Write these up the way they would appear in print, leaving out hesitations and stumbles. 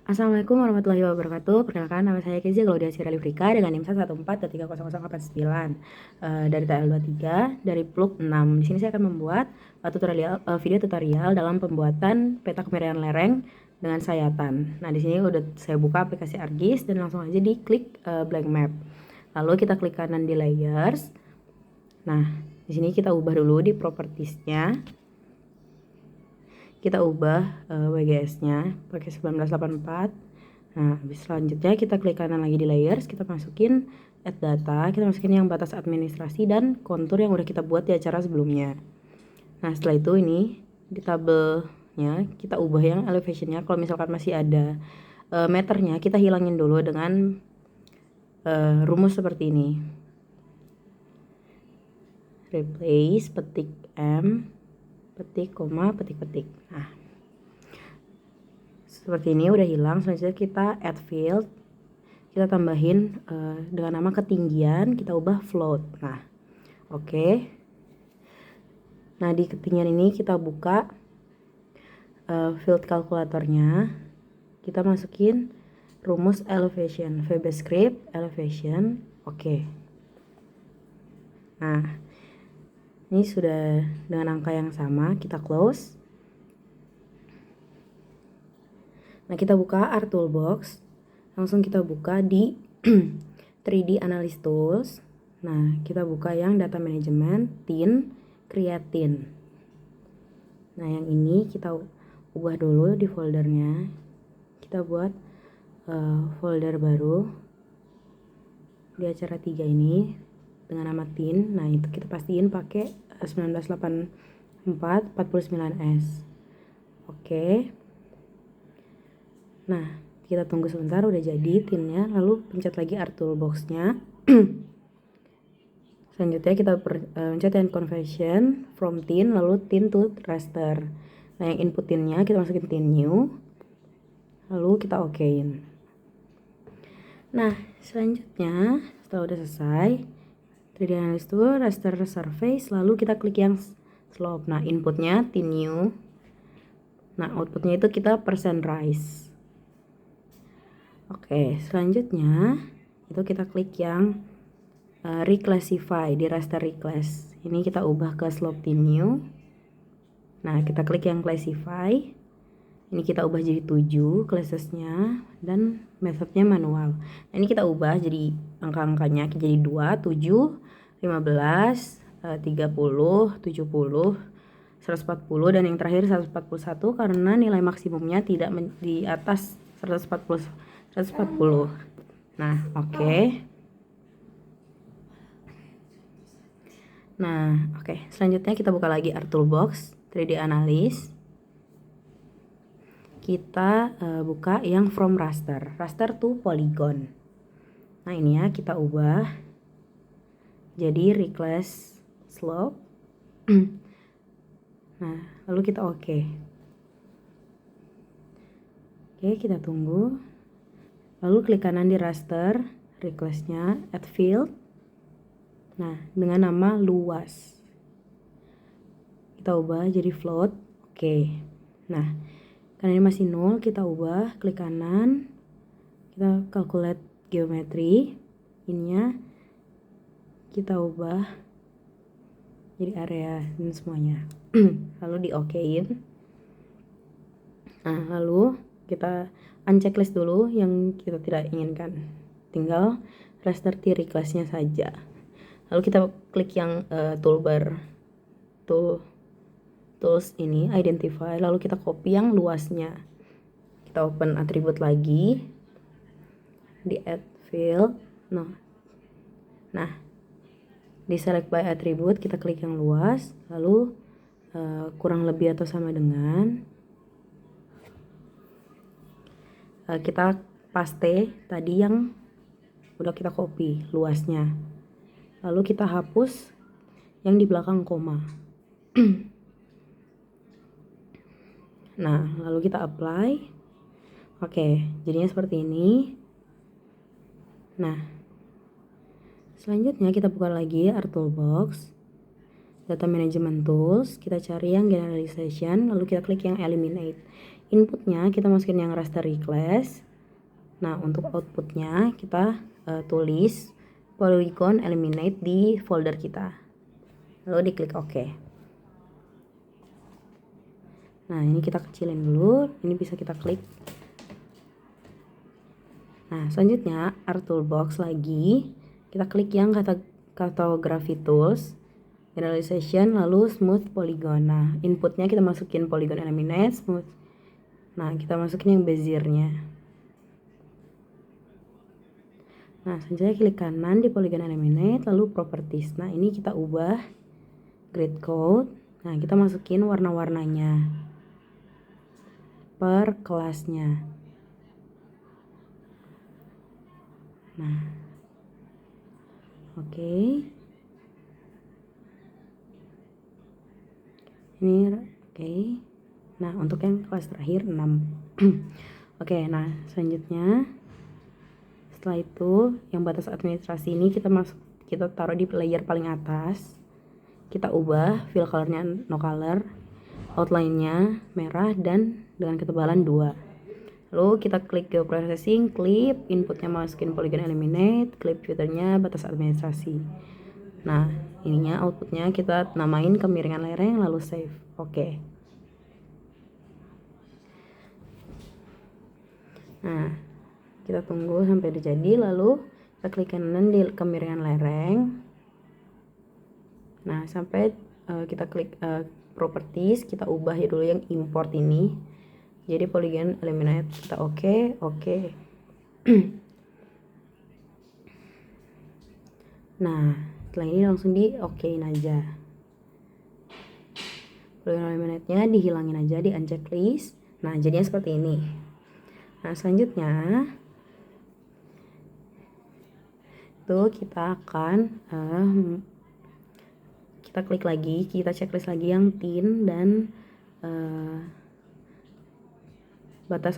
Assalamualaikum warahmatullahi wabarakatuh. Perkenalkan, nama saya Kezia Glaudia Sirali Frika dengan NIM 114.30089 dari tanggal 23 dari plug 6. Di sini saya akan membuat video tutorial dalam pembuatan peta kemiringan lereng dengan sayatan. Nah, di sini udah saya buka aplikasi ArcGIS dan langsung aja diklik blank map. Lalu kita klik kanan di layers. Nah, di sini kita ubah dulu di propertiesnya. Kita ubah WGS-nya pakai 1984. Nah, habis selanjutnya kita klik kanan lagi di layers, kita masukin add data, kita masukin yang batas administrasi dan kontur yang udah kita buat di acara sebelumnya. Nah, setelah itu ini di tabelnya kita ubah yang elevation-nya. Kalau misalkan masih ada meternya, kita hilangin dulu dengan rumus seperti ini. Replace petik M petik, koma, petik. Nah, seperti ini udah hilang. Selanjutnya kita add field, kita tambahin dengan nama ketinggian, kita ubah float. Nah, oke. Nah, di ketinggian ini kita buka field kalkulatornya, kita masukin rumus elevation, VB script elevation. Oke. Nah, ini sudah dengan angka yang sama, kita close. Nah, kita buka Art Toolbox. Langsung kita buka di 3D Analysis Tools. Nah, kita buka yang Data Management, Tin, Creatine. Nah, yang ini kita ubah dulu di foldernya. Kita buat folder baru di acara 3 ini dengan nama Tin. Nah, itu kita pastiin pakai 1984 49S. Oke. Nah, kita tunggu sebentar, udah jadi tinnya. Lalu pencet lagi Art Toolbox-nya. Selanjutnya kita pencet yang conversion from tin, lalu tin to raster. Nah, yang input tinnya kita masukin tin new, lalu kita okein. Nah, selanjutnya setelah udah selesai 3D Analysis Tool, raster surface, lalu kita klik yang slope. Nah, inputnya tin new. Nah, outputnya itu kita percent rise. Oke, selanjutnya itu kita klik yang reclassify di raster reclass. Ini kita ubah ke slope tin new. Nah, kita klik yang classify. Ini kita ubah jadi 7 classesnya dan methodnya manual. Nah, ini kita ubah jadi angka-angkanya jadi 2, 7, 15, 30, 70, 140 dan yang terakhir 141 karena nilai maksimumnya tidak di atas 140. Nah, oke. Nah, oke. Selanjutnya kita buka lagi Art Toolbox 3D Analysis. Kita buka yang from raster to polygon. Nah, ini ya kita ubah jadi reclass slope. Nah, lalu kita oke. Oke, kita tunggu. Lalu klik kanan di raster reclass-nya, add field. Nah, dengan nama luas. Kita ubah jadi float. Oke. Nah, karena ini masih 0, kita ubah, klik kanan. Kita calculate geometry. Ininya kita ubah jadi area dan semuanya. Lalu di okein. Nah, lalu kita unchecklist dulu yang kita tidak inginkan, tinggal raster theory class-nya saja. Lalu kita klik yang toolbar tools ini, identify, lalu kita copy yang luasnya. Kita open atribut lagi di add field. Nah, di select by attribute kita klik yang luas, lalu kurang lebih atau sama dengan kita paste tadi yang udah kita copy luasnya, lalu kita hapus yang di belakang koma. Nah, lalu kita apply. Oke, jadinya seperti ini. Nah, selanjutnya kita buka lagi Art Toolbox, Data Management Tools, kita cari yang Generalization, lalu kita klik yang Eliminate. inputnya kita masukin yang raster request. Nah, untuk outputnya kita tulis polygon eliminate di folder kita, lalu diklik OK. Nah, ini kita kecilin dulu, ini bisa kita klik. Nah, selanjutnya Art Toolbox lagi, kita klik yang cartography tools, generalization, lalu smooth polygon. Nah, inputnya kita masukin polygon eliminate, smooth. Nah, kita masukin yang bezier-nya. Nah, selanjutnya klik kanan di polygon eliminate, lalu properties. Nah, ini kita ubah grid code. Nah, kita masukin warna-warnanya per kelasnya. Nah, oke. Ini oke. Nah, untuk yang kelas terakhir 6. Oke, nah selanjutnya setelah itu yang batas administrasi ini kita taruh di layer paling atas. Kita ubah fill colornya no color, outline-nya merah dan dengan ketebalan 2. Lalu kita klik geoprocessing, clip, inputnya masukin polygon eliminate, clip filternya batas administrasi. Nah, ininya outputnya kita namain kemiringan lereng lalu save. Oke. Nah, kita tunggu sampai udah jadi, lalu kita klik kanan di kemiringan lereng. Nah, sampai kita klik properties, kita ubah ya dulu yang import ini. Jadi polygon eliminate kita oke. Nah, setelah ini langsung di okein aja. Polygon eliminate-nya dihilangin aja, di uncheck list. Nah, jadinya seperti ini. Nah, selanjutnya itu kita akan kita klik lagi, kita checklist lagi yang thin dan batas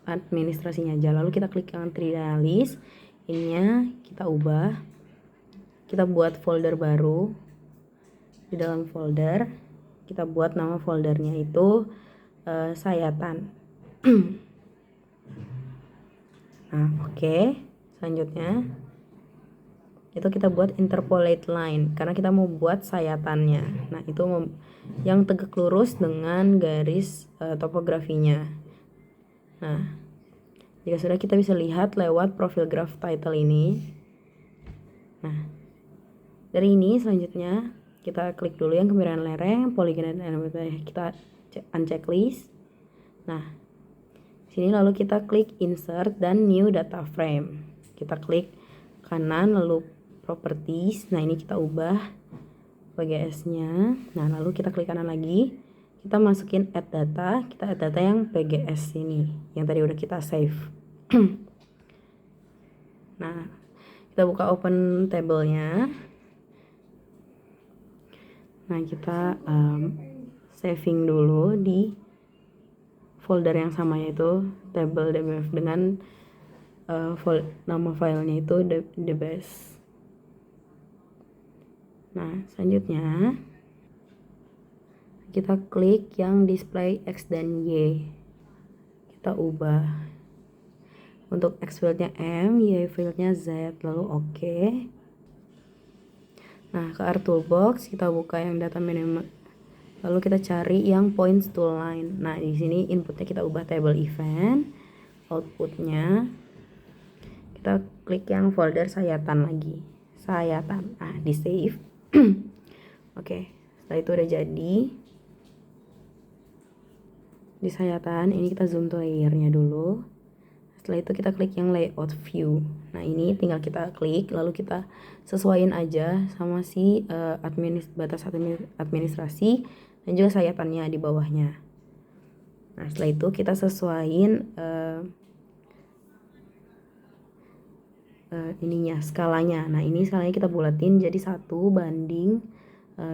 administrasinya aja. Lalu kita klik yang tridialis, ininya kita ubah, kita buat folder baru. Di dalam folder kita buat nama foldernya itu sayatan. Nah, oke. Selanjutnya itu kita buat interpolate line karena kita mau buat sayatannya. Nah, itu yang tegak lurus dengan garis topografinya. Nah, jika sudah, kita bisa lihat lewat profil graph title ini. Nah, dari ini selanjutnya kita klik dulu yang kemiringan lereng, polygon eliminate, kita uncheck list. Nah, sini lalu kita klik insert dan new data frame. Kita klik kanan lalu properties. Nah, ini kita ubah PGS-nya. Nah, lalu kita klik kanan lagi. Kita masukin add data, kita add data yang PGS ini, yang tadi udah kita save. Nah, kita buka open table-nya. Nah, kita saving dulu di folder yang sama, yaitu table dbf dengan nama filenya itu dbs. Nah, selanjutnya kita klik yang display X dan Y, kita ubah untuk X fieldnya M, Y fieldnya Z, lalu oke. Nah, ke Art Toolbox kita buka yang data minimum, lalu kita cari yang points to line. Nah, di sini inputnya kita ubah table event, outputnya kita klik yang folder sayatan lagi, sayatan. Nah, di save. Oke, setelah itu udah jadi. Di sayatan ini kita zoom to layernya dulu. Setelah itu kita klik yang layout view. Nah, ini tinggal kita klik lalu kita sesuaiin aja sama si batas administrasi dan juga sayatannya di bawahnya. Nah, setelah itu kita sesuaiin ininya, skalanya. Nah, ini skalanya kita bulatin jadi 1:25.000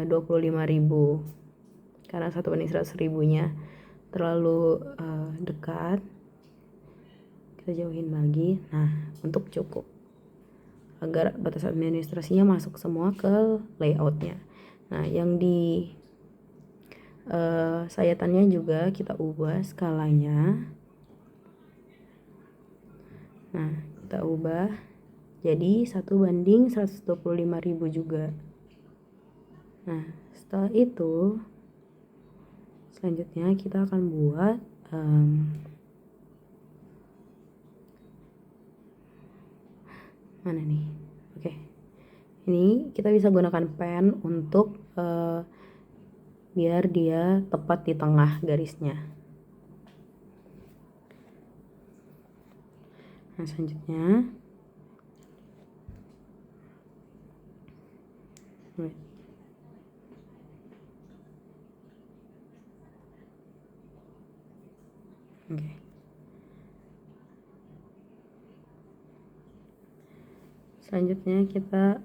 karena 1/100.000-nya terlalu dekat. Kita jauhin lagi. Nah, untuk cukup agar batas administrasinya masuk semua ke layoutnya. Nah, yang di sayatannya juga kita ubah skalanya. Nah, kita ubah jadi 1:125.000 juga. Nah, setelah itu selanjutnya kita akan buat mana nih? Oke. Ini kita bisa gunakan pen untuk biar dia tepat di tengah garisnya. Nah, selanjutnya Oke. Selanjutnya kita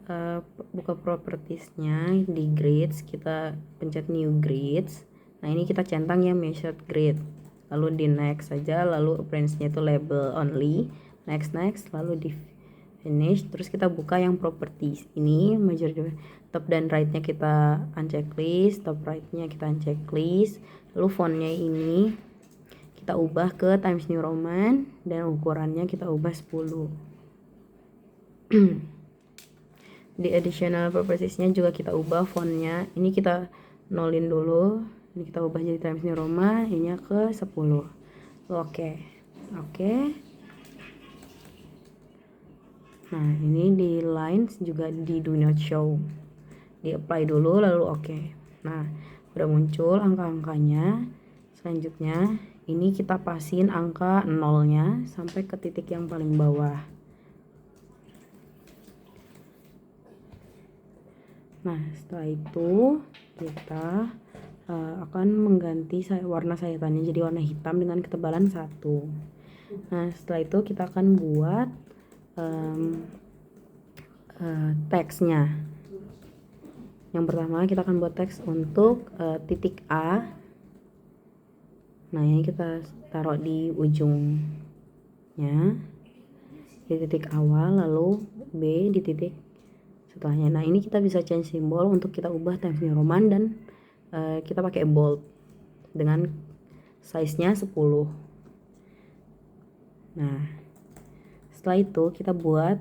buka propertiesnya di grids, kita pencet new grids. Nah, ini kita centang ya measured grid, lalu di next saja, lalu appearance-nya itu label only, next, lalu di finish, terus kita buka yang properties. Ini major top dan right-nya kita uncheck list, top right-nya kita uncheck list, lalu font-nya ini kita ubah ke Times New Roman dan ukurannya kita ubah 10. Di additional propertiesnya juga kita ubah fontnya, ini kita nolin dulu, ini kita ubah jadi Times New Roman, ini ke 10. Oke. Nah, ini di lines juga di do not show, di apply dulu lalu oke. Nah, udah muncul angka-angkanya. Selanjutnya ini kita pasin angka 0-nya sampai ke titik yang paling bawah. Nah, setelah itu kita akan mengganti warna sayatannya jadi warna hitam dengan ketebalan 1. Nah, setelah itu kita akan buat teksnya. Yang pertama kita akan buat teks untuk titik A. Nah, ini kita taruh di ujungnya, di titik awal, lalu B di titik setelahnya. Nah, ini kita bisa change simbol untuk kita ubah Times New Roman dan kita pakai bold dengan size-nya 10. Nah, setelah itu kita buat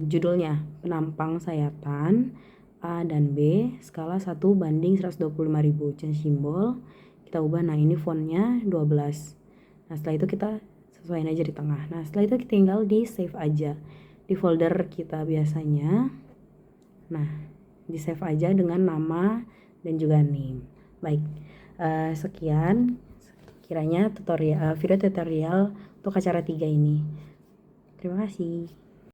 judulnya penampang sayatan A dan B skala 1:125.000, change simbol kita ubah. Nah, ini fontnya 12. Nah, setelah itu kita sesuaiin aja di tengah. Nah, setelah itu kita tinggal di save aja di folder kita biasanya. Nah, di save aja dengan nama dan juga name. Baik, sekian kiranya video tutorial untuk acara 3 ini. Terima kasih.